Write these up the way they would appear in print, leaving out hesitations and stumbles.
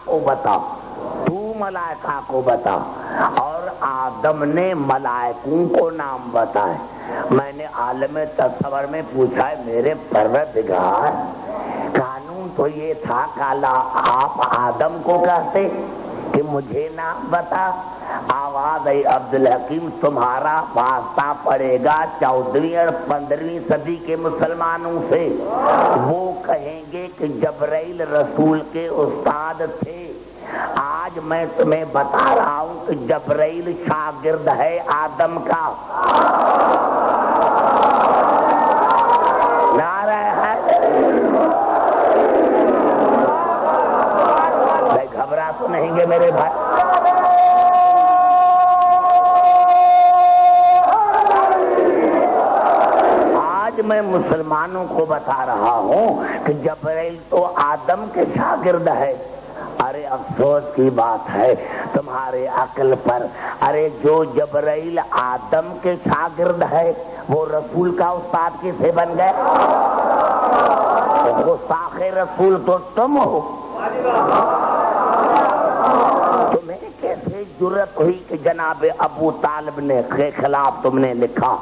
کو بتا، تو ملائکہ کو بتا، اور آدم نے ملائکوں کو نام بتائے۔ میں نے عالم تصور میں پوچھا ہے میرے پروردگار، قانون تو یہ تھا کہ آپ آدم کو کہتے کہ مجھے نام بتا۔ آواز اے عبدالحکیم تمہارا واسطہ پڑے گا 14ویں اور 15ویں صدی کے مسلمانوں سے، وہ کہیں گے کہ جبرائیل رسول کے استاد تھے۔ آج میں تمہیں بتا رہا ہوں کہ جبرائیل شاگرد ہے آدم کا۔ نعرہ ہے گھبرا تو نہیں گے میرے بھائی؟ آج میں مسلمانوں کو بتا رہا ہوں کہ جبرائیل تو آدم کے شاگرد ہے۔ ارے افسوس کی بات ہے تمہارے عقل پر۔ ارے جو جبرائیل آدم کے شاگرد ہے وہ رسول کا استاد کیسے بن گئے؟ گستاخ رسول تو تم ہو۔ تمہیں کیسے جرأت ہوئی کہ جناب ابو طالب نے کے خلاف تم نے لکھا؟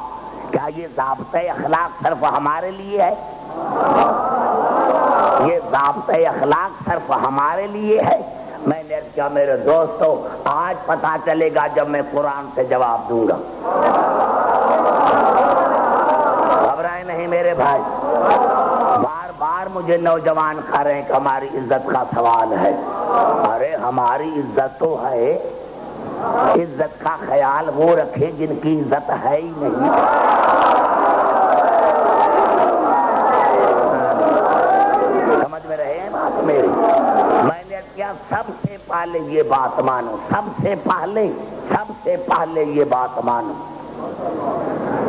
کیا یہ ضابطۂ اخلاق صرف ہمارے لیے ہے؟ یہ ضابطۂ اخلاق صرف ہمارے لیے ہے؟ میں نے کیا میرے دوستو آج پتا چلے گا جب میں قرآن سے جواب دوں گا۔ گھبرائے نہیں میرے بھائی۔ بار بار مجھے نوجوان کہہ رہے ہیں کہ ہماری عزت کا سوال ہے۔ ارے ہماری عزت تو ہے، عزت کا خیال وہ رکھے جن کی عزت ہے ہی نہیں۔ سمجھ میں رہے ہیں بات میری؟ میں نے کیا سب سے پہلے یہ بات مانو، سب سے پہلے یہ بات مانو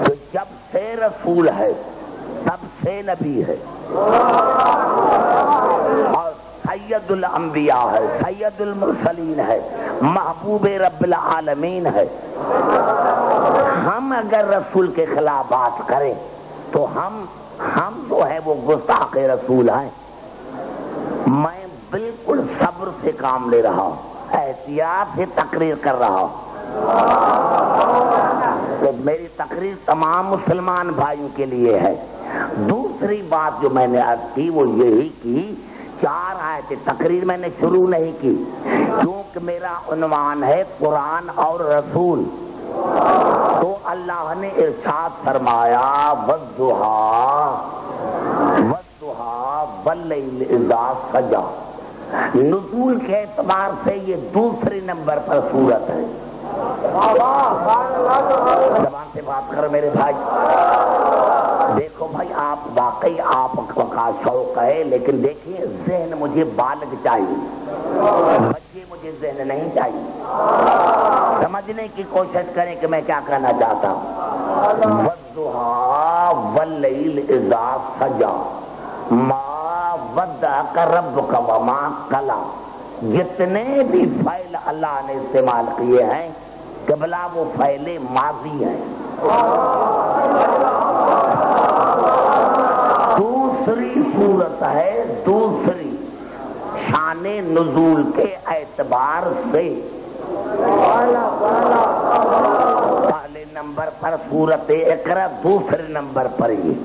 کہ جب سے رسول ہے تب سے نبی ہے، اور سید الانبیاء ہے، سید المرسلین ہے، محبوب رب العالمین ہے۔ ہم اگر رسول کے خلاف بات کریں تو ہم جو ہے وہ گستاخ رسول ہیں۔ میں بالکل صبر سے کام لے رہا ہوں، احتیاط سے تقریر کر رہا ہوں۔ تو میری تقریر تمام مسلمان بھائیوں کے لیے ہے۔ دوسری بات جو میں نے عرض کی وہ یہی کی، 4 آیتیں تقریر میں نے شروع نہیں کی کیونکہ میرا عنوان ہے قرآن اور رسول۔ تو اللہ نے ارشاد فرمایا والضحیٰ واللیل اذا سجا۔ نزول کے اعتبار سے یہ دوسری نمبر پر سورت ہے۔ زبان سے بات کرو میرے بھائی۔ دیکھو بھائی آپ واقعی آپ کا شوق ہے، لیکن دیکھیے ذہن مجھے بالغ چاہیے، بچے مجھے ذہن نہیں چاہیے۔ سمجھنے کی کوشش کریں کہ میں کیا کہنا چاہتا ہوں۔ والضحیٰ واللیل اذا سجا ما ودعک ربک وما قلی۔ جتنے بھی فعل اللہ نے استعمال کیے ہیں قبلہ وہ فعل ماضی ہیں۔ دوسری صورت ہے، دوسری شان نزول کے اعتبار سے پہلے نمبر پر سورت اقرا، دوسرے نمبر پر یہ۔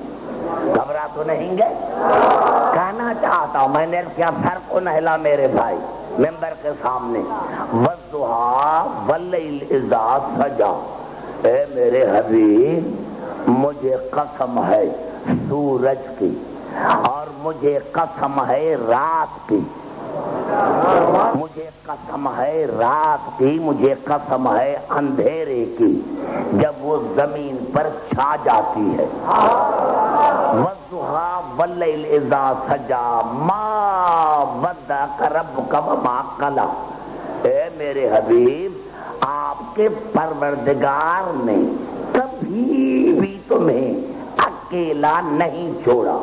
گھبرا تو نہیں گئے؟ کہنا چاہتا ہوں میں نے کیا سر کو نہ ہلا میرے بھائی ممبر کے سامنے۔ والضحیٰ واللیل اذا سجا۔ اے میرے حبیب مجھے قسم ہے سورج کی، اور مجھے قسم ہے رات کی، مجھے قسم ہے رات کی، مجھے قسم ہے اندھیرے کی جب وہ زمین پر چھا جاتی ہے۔ والضحیٰ واللیل اذا سجا ما ودعک ربک وما قلی۔ اے میرے حبیب آپ کے پروردگار نے کبھی بھی تمہیں اکیلا نہیں چھوڑا۔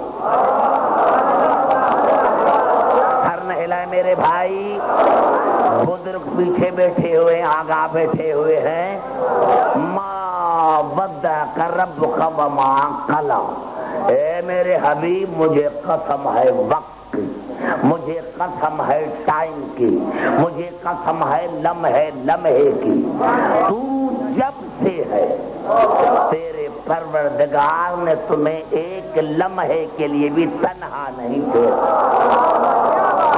سر نہ ہلائے میرے بھائی، بزرگ پیچھے بیٹھے ہوئے آگاہ بیٹھے ہوئے ہیں۔ ما ودعک ربک وما قلی۔ اے میرے حبیب مجھے قسم ہے وقت کی، مجھے قسم ہے ٹائم کی، مجھے قسم ہے لمحے کی، تو جب سے ہے تیرے پروردگار نے تمہیں ایک لمحے کے لیے بھی تنہا نہیں چھوڑا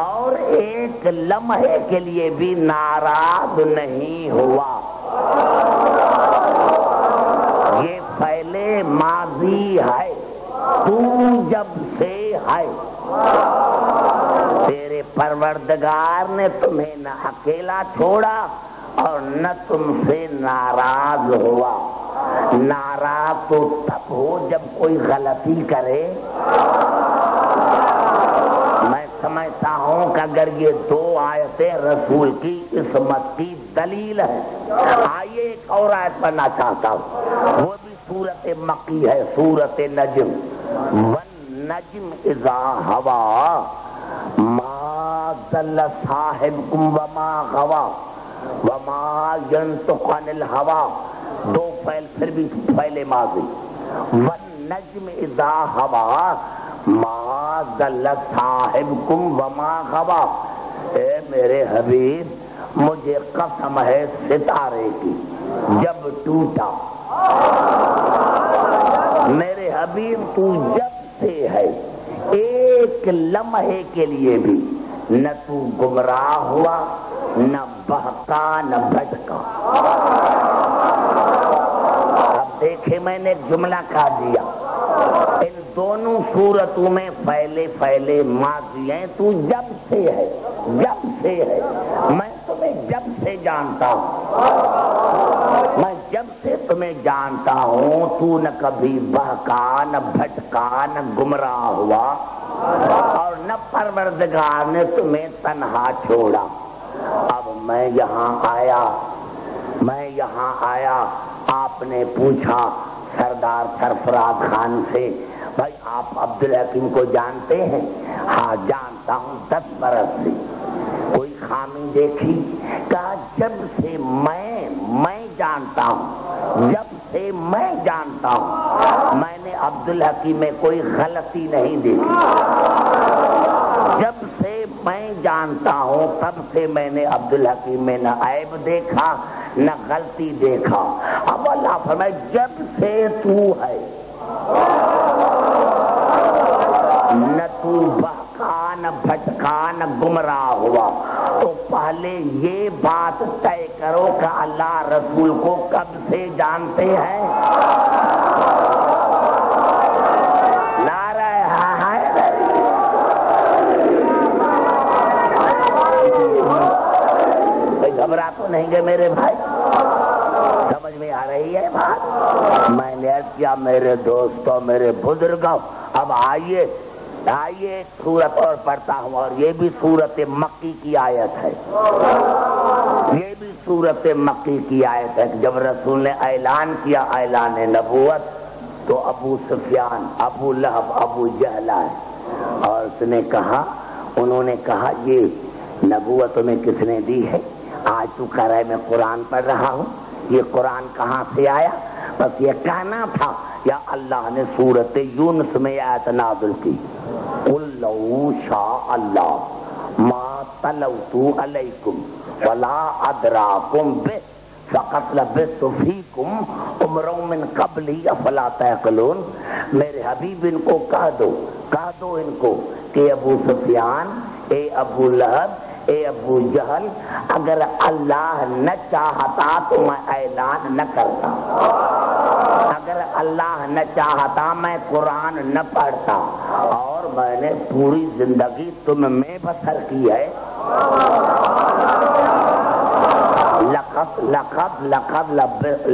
اور ایک لمحے کے لیے بھی ناراض نہیں ہوا۔ یہ پہلے ماضی ہے، تو جب سے ہے تیرے پروردگار نے تمہیں نہ اکیلا چھوڑا اور نہ تم سے ناراض ہوا۔ ناراض تو تب ہو جب کوئی غلطی کرے۔ میں سمجھتا ہوں کہ اگر یہ دو آیتیں رسول کی عصمت کی دلیل ہے، آئیے ایک اور آیت پڑھنا چاہتا ہوں، وہ بھی سورت مکی ہے، سورت نجم۔ والنجم اذا ہوا ما ضل صاحبکم وما غوا وما ينطق عن الهوى، دو فعل پھر بھی فعل ماضی۔ والنجم اذا ہوا ما ضل صاحبکم وما غوا، اے میرے حبیب مجھے قسم ہے ستارے کی جب ٹوٹا، میرے حبیب تو جب سے ہے ایک لمحے کے لیے بھی نہ تو گمراہ ہوا، نہ بہکا، نہ بھٹکا۔ اب دیکھیں میں نے ایک جملہ کہا دیا، ان دونوں صورتوں میں پہلے ماضی ہیں، تو جب سے ہے، جب سے ہے، میں تمہیں جب سے جانتا ہوں، میں جب سے تمہیں جانتا ہوں، تو نہ کبھی بہکا، نہ بھٹکا، نہ گمراہ ہوا اور نہ پروردگار نے تمہیں تنہا چھوڑا۔ اب میں یہاں آیا، آپ نے پوچھا سردار سرفراز خان سے، بھائی آپ عبدالحکیم کو جانتے ہیں؟ ہاں جانتا ہوں، 10 برس سے۔ کوئی خامی دیکھی؟ کہا جب سے میں جانتا ہوں، جب سے میں جانتا ہوں، میں نے عبدالحکیم میں کوئی غلطی نہیں دیکھی۔ جب سے میں جانتا ہوں تب سے میں نے عبدالحکیم میں نہ عیب دیکھا نہ غلطی دیکھا۔ اب اللہ فرمائے جب سے تو ہے نہ تو بہکا، نہ بھٹکا، نہ گمراہ ہوا، تو پہلے یہ بات طے کرو کہ اللہ رسول کو کب سے جانتے ہیں؟ نعرہ حیدری، گھبرا تو نہیں گے میرے بھائی؟ سمجھ میں آ رہی ہے بات؟ میں نے عرض کیا میرے دوستوں، میرے بزرگوں، اب آئیے ایک سورت اور پڑھتا ہوں، اور یہ بھی سورت مکی کی آیت ہے، یہ بھی سورت مکی کی آیت ہے۔ جب رسول نے اعلان کیا اعلان نبوت، تو ابو سفیان، ابو لہب، ابو جہل آئے اور اس نے کہا، انہوں نے کہا یہ نبوت میں کس نے دی ہے؟ آج تو کہہ رہا ہے میں قرآن پڑھ رہا ہوں، یہ قرآن کہاں سے آیا؟ بس یہ کہنا تھا یا اللہ نے سورت یونس میں آیت نازل کی، قُلْ لَوْ شَاءَ اللَّهُ مَا تَلَوْتُ عَلَيْكُمْ وَلَا أَدْرَاكُمْ بِهِ فَقَدْ لَبِثْتُ فِيكُمْ عُمُرًا مِّن قَبْلِهِ أَفَلَا تَعْقِلُونَ۔ میرے حبیب ان کو کہہ دو ان کو کہ ابو سفیان، اے ابو لہب، اے ابو جہل، اگر اللہ نہ چاہتا تو میں اعلان نہ کرتا، اگر اللہ نہ چاہتا میں قرآن نہ پڑھتا، اور میں نے پوری زندگی تم میں بسر کی ہے۔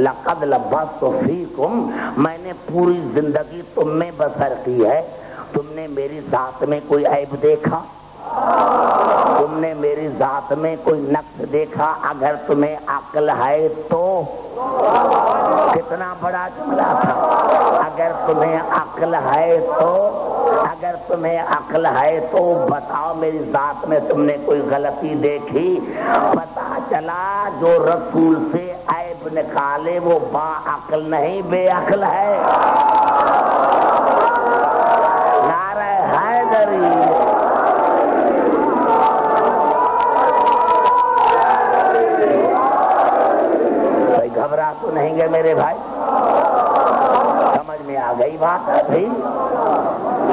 لقد لبثت فیکم، میں نے پوری زندگی تم میں بسر کی ہے، تم نے میری ذات میں کوئی عیب دیکھا؟ تم نے میری ذات میں کوئی نقص دیکھا؟ اگر تمہیں عقل ہے تو، کتنا بڑا جملہ تھا، اگر تمہیں عقل ہے تو، اگر تمہیں عقل ہے تو بتاؤ میری ذات میں تم نے کوئی غلطی دیکھی؟ پتا چلا جو رسول سے عیب نکالے وہ با عقل نہیں بے عقل ہے۔ نعرہ حیدری، تو نہیں گئے میرے بھائی؟ سمجھ میں آ گئی بات ہے بھائی؟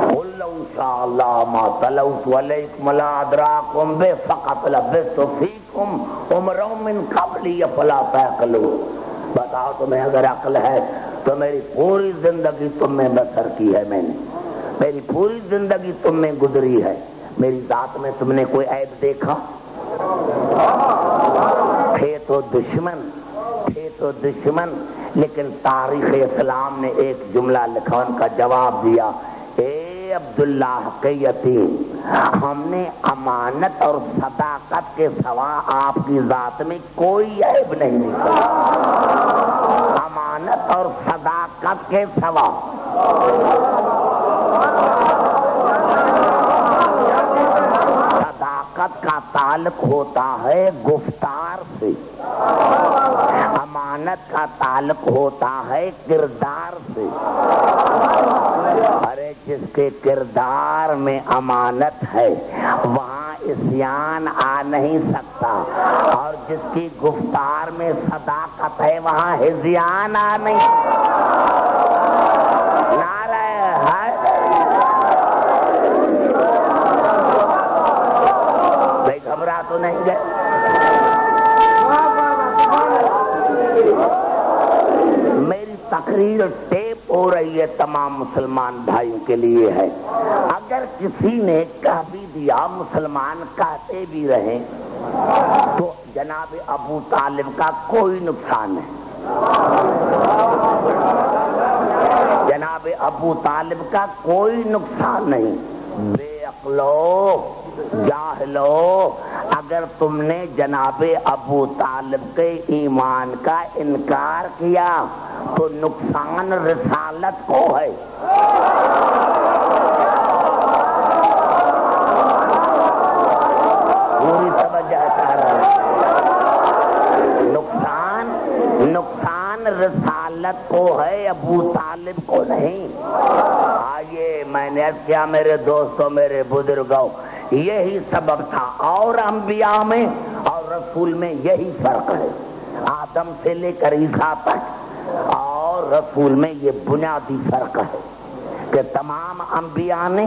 قل لو شاء اللہ ما تلوت علیکم لا ادراکم بہ فقط لبثت فیکم عمرا من قبلی فلا تعقلون. بتاؤ تمہیں اگر عقل ہے تو میری پوری زندگی تم میں بسر کی ہے میں نے، میری پوری زندگی تم میں گزری ہے، میری ذات میں تم نے کوئی عیب دیکھا؟ تھے تو دشمن لیکن تاریخ اسلام نے ایک جملہ لکھا، ان کا جواب دیا، اے عبداللہ کے یتیم، ہم نے امانت اور صداقت کے سوا آپ کی ذات میں کوئی عیب نہیں نکلا. امانت اور صداقت کے سوا. صداقت کا تعلق ہوتا ہے گفتار سے، امانت کا تعلق ہوتا ہے کردار سے. ارے جس کے کردار میں امانت ہے وہاں عصیان آ نہیں سکتا، اور جس کی گفتار میں صداقت ہے وہاں ہذیان آ نہیں سکتا. نعرہ بھائی گھبرا تو نہیں گئے؟ میری تقریر ٹیپ ہو رہی ہے، تمام مسلمان بھائیوں کے لیے ہے. اگر کسی نے کہہ بھی دیا، مسلمان کہتے بھی رہیں، تو جناب ابو طالب کا کوئی نقصان نہیں. جناب ابو طالب کا کوئی نقصان نہیں. بے عقلو، جاہلو، اگر تم نے جناب ابو طالب کے ایمان کا انکار کیا تو نقصان رسالت کو ہے. پوری توجہ کر رہا ہے. نقصان رسالت کو ہے، ابو طالب کو نہیں. آئیے میں نے کیا میرے دوستوں، میرے بزرگوں، یہی سبب تھا. اور انبیاء میں اور رسول میں یہی فرق ہے، آدم سے لے کر عیسیٰ تک اور رسول میں یہ بنیادی فرق ہے کہ تمام انبیاء نے